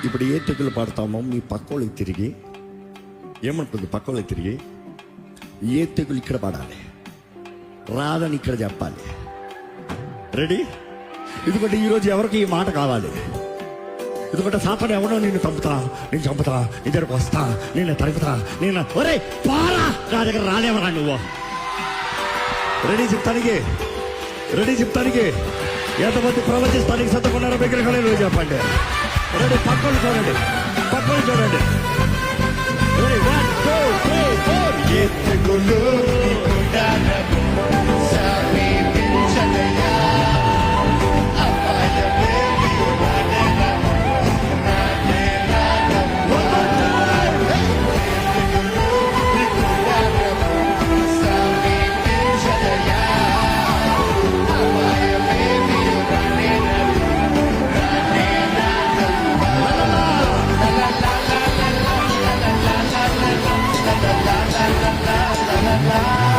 ఇప్పుడు ఏ తెగులు పడతామో మీ పక్కోళ్ళకి తిరిగి ఏమంటుంది, పక్కోళ్ళకి తిరిగి ఏ తెగులు ఇక్కడ పడాలి రాదని ఇక్కడ చెప్పాలి. రెడీ? ఎందుకంటే ఈరోజు ఎవరికి ఈ మాట కావాలి. ఎందుకంటే సాతాను ఎవడో నిన్ను చంపుతా, నేను చంపుతా, నీ దగ్గరకు వస్తా, నేను తరుపుతా, నేను ఒరే పారా నా దగ్గర రాలేవరా నువ్వు. రెడీ చెప్తానికి, రెడీ చెప్తానికి. ఎంతమంది ప్రవచిస్తానికి సత్తుకున్నారో విగ్రహాలు రోజు చెప్పండి. రెడీ? పక్కలు చూడండి, పక్కలు చూడండి. రెడీ? 1 2 3 4. ఎత్తుకులు సమీపించదయా la